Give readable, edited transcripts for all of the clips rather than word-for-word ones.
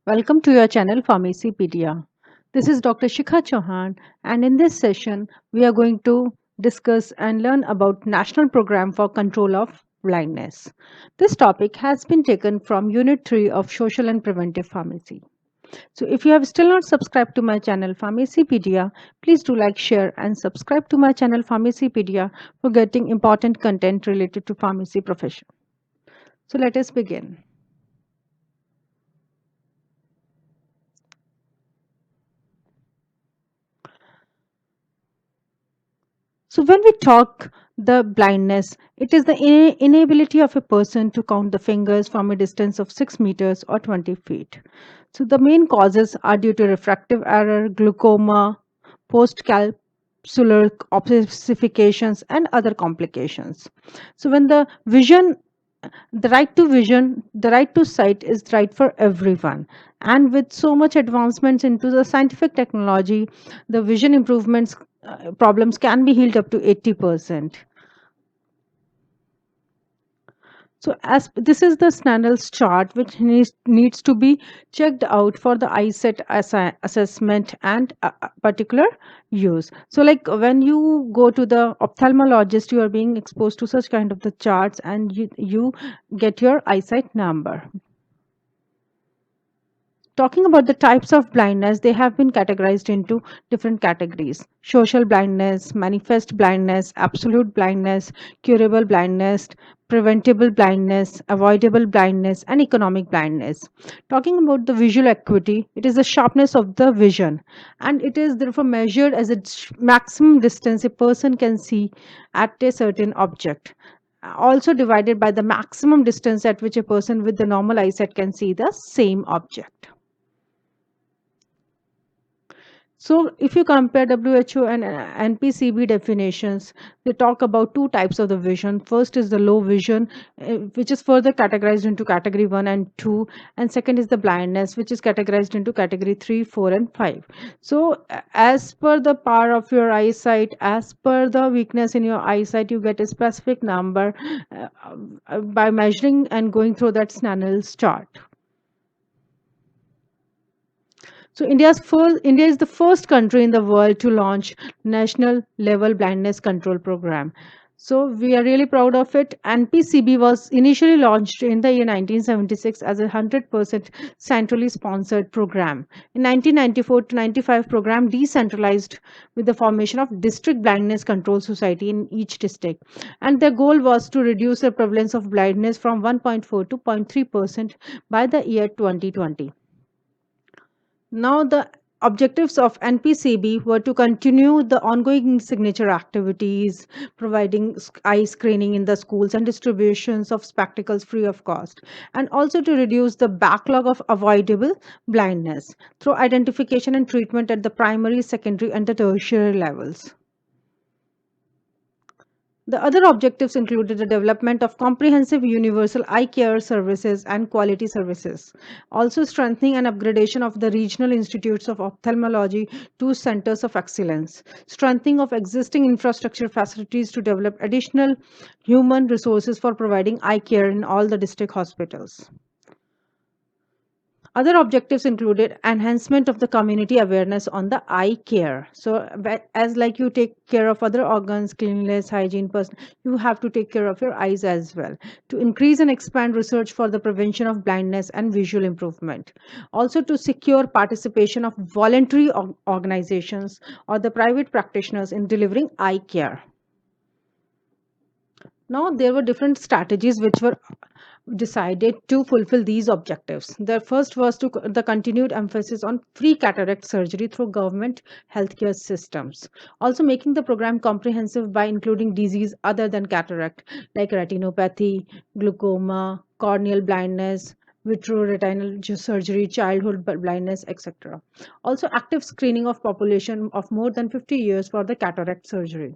Welcome to your channel Pharmacypedia. This is Dr. Shikha Chauhan, and in this session we are going to discuss and learn about National Program for Control of Blindness. This topic has been taken from Unit 3 of Social and Preventive Pharmacy. So if you have still not subscribed to my channel Pharmacypedia, please do like, share and subscribe to my channel Pharmacypedia for getting important content related to pharmacy profession. So let us begin. So when we talk the blindness, it is the inability of a person to count the fingers from a distance of 6 meters or 20 feet. So the main causes are due to refractive error, glaucoma, post-capsular ossifications and other complications. So when the right to sight is right for everyone, and with so much advancements into the scientific technology, the vision improvements problems can be healed up to 80%. So as this is the Snell's chart, which needs to be checked out for the eyesight assessment and particular use. So like when you go to the ophthalmologist, you are being exposed to such kind of the charts, and you get your eyesight number. Talking about the types of blindness, they have been categorized into different categories: social blindness, manifest blindness, absolute blindness, curable blindness, preventable blindness, avoidable blindness, and economic blindness. Talking about the visual acuity, it is the sharpness of the vision, and it is therefore measured as a maximum distance a person can see at a certain object, also divided by the maximum distance at which a person with the normal eyesight can see the same object. So, if you compare WHO and NPCB definitions, they talk about two types of the vision. First is the low vision, which is further categorized into category 1 and 2, and second is the blindness, which is categorized into category 3, 4, and 5. So, as per the power of your eyesight, as per the weakness in your eyesight, you get a specific number by measuring and going through that Snell's chart. So India is the first country in the world to launch national level blindness control program. So we are really proud of it. NPCB was initially launched in the year 1976 as a 100% centrally sponsored program. In 1994 to 95, program decentralized with the formation of District Blindness Control Society in each district. And their goal was to reduce the prevalence of blindness from 1.4 to 0.3% by the year 2020. Now, the objectives of NPCB were to continue the ongoing signature activities, providing eye screening in the schools and distributions of spectacles free of cost, and also to reduce the backlog of avoidable blindness through identification and treatment at the primary, secondary, and the tertiary levels. The other objectives included the development of comprehensive universal eye care services and quality services, also strengthening and upgradation of the regional institutes of ophthalmology to centers of excellence, strengthening of existing infrastructure facilities to develop additional human resources for providing eye care in all the district hospitals. Other objectives included enhancement of the community awareness on the eye care. So, as like you take care of other organs, cleanliness, hygiene, person, you have to take care of your eyes as well. To increase and expand research for the prevention of blindness and visual improvement. Also, to secure participation of voluntary organizations or the private practitioners in delivering eye care. Now, there were different strategies which were decided to fulfill these objectives. The first was the continued emphasis on free cataract surgery through government healthcare systems. Also, making the program comprehensive by including disease other than cataract, like retinopathy, glaucoma, corneal blindness, vitreoretinal surgery, childhood blindness, etc. Also, active screening of population of more than 50 years for the cataract surgery.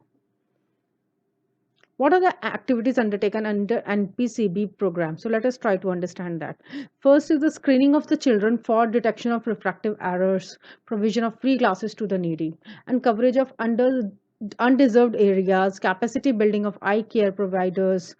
What are the activities undertaken under NPCB program? So let us try to understand that. First is the screening of the children for detection of refractive errors, provision of free glasses to the needy, and coverage of under undeserved areas, capacity building of eye care providers,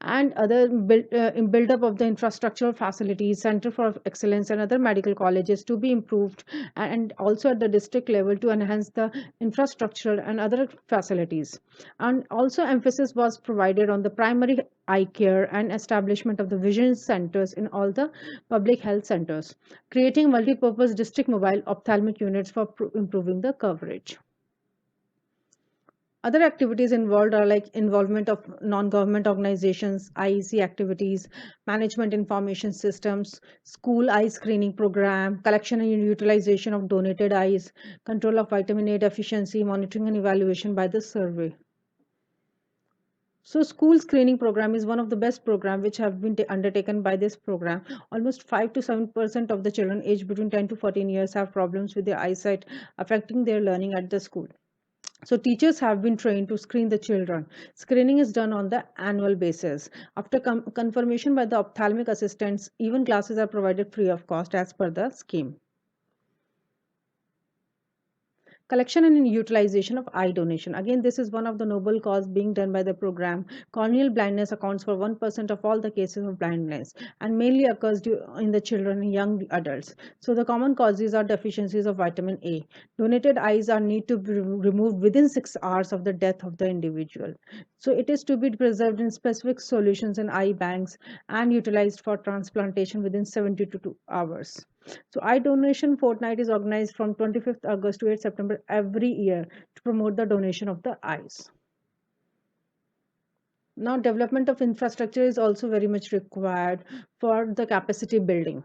and other build up of the infrastructural facilities, center for excellence, and other medical colleges to be improved, and also at the district level to enhance the infrastructure and other facilities. And also emphasis was provided on the primary eye care and establishment of the vision centers in all the public health centers, creating multi-purpose district mobile ophthalmic units for improving the coverage. Other activities involved are like involvement of non-government organizations, IEC activities, management information systems, school eye screening program, collection and utilization of donated eyes, control of vitamin A deficiency, monitoring and evaluation by the survey. So school screening program is one of the best program which have been undertaken by this program. Almost 5 to 7% of the children aged between 10 to 14 years have problems with their eyesight affecting their learning at the school. So teachers have been trained to screen the children. Screening is done on the annual basis. After confirmation by the ophthalmic assistants, even classes are provided free of cost as per the scheme. Collection and utilization of eye donation. Again, this is one of the noble cause being done by the program. Corneal blindness accounts for 1% of all the cases of blindness and mainly occurs in the children and young adults. So the common causes are deficiencies of vitamin A. Donated eyes are need to be removed within 6 hours of the death of the individual. So it is to be preserved in specific solutions in eye banks and utilized for transplantation within 72 hours. So eye donation fortnight is organized from 25th August to 8th September every year to promote the donation of the eyes. Now development of infrastructure is also very much required for the capacity building.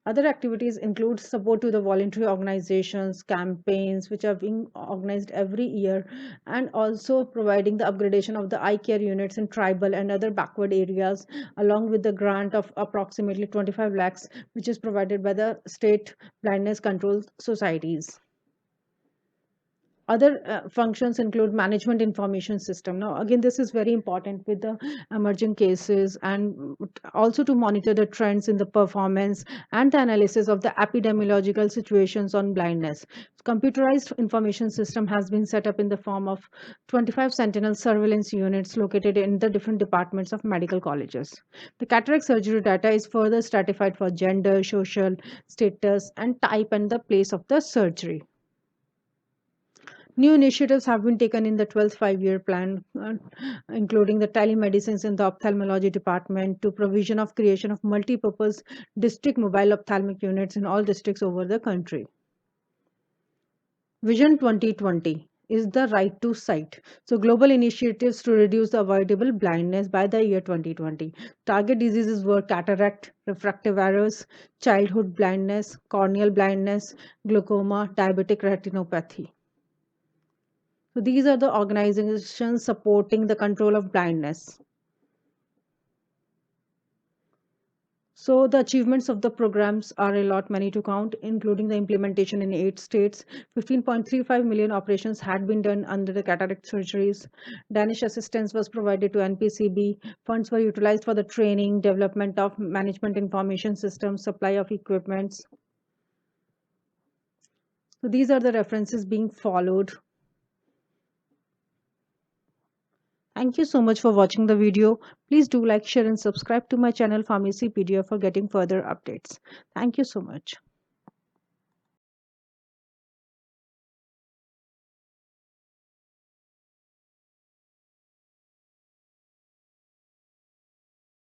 Other activities include support to the voluntary organizations, campaigns which are being organized every year, and also providing the upgradation of the eye care units in tribal and other backward areas, along with the grant of approximately 25 lakhs, which is provided by the state blindness control societies. Other functions include management information system. Now again, this is very important with the emerging cases, and also to monitor the trends in the performance and the analysis of the epidemiological situations on blindness. Computerized information system has been set up in the form of 25 sentinel surveillance units located in the different departments of medical colleges. The cataract surgery data is further stratified for gender, social status, and type, and the place of the surgery. New initiatives have been taken in the 12th five-year plan, including the telemedicines in the ophthalmology department to provision of creation of multi-purpose district mobile ophthalmic units in all districts over the country. Vision 2020 is the right to sight. So global initiatives to reduce the avoidable blindness by the year 2020. Target diseases were cataract, refractive errors, childhood blindness, corneal blindness, glaucoma, diabetic retinopathy. So these are the organizations supporting the control of blindness. So the achievements of the programs are a lot many to count, including the implementation in 8 states. 15.35 million operations had been done under the cataract surgeries. Danish assistance was provided to NPCB. Funds were utilized for the training, development of management information systems, supply of equipments. So these are the references being followed. Thank you so much for watching the video. Please do like, share and subscribe to my channel Pharmacy PDF for getting further updates. Thank you so much.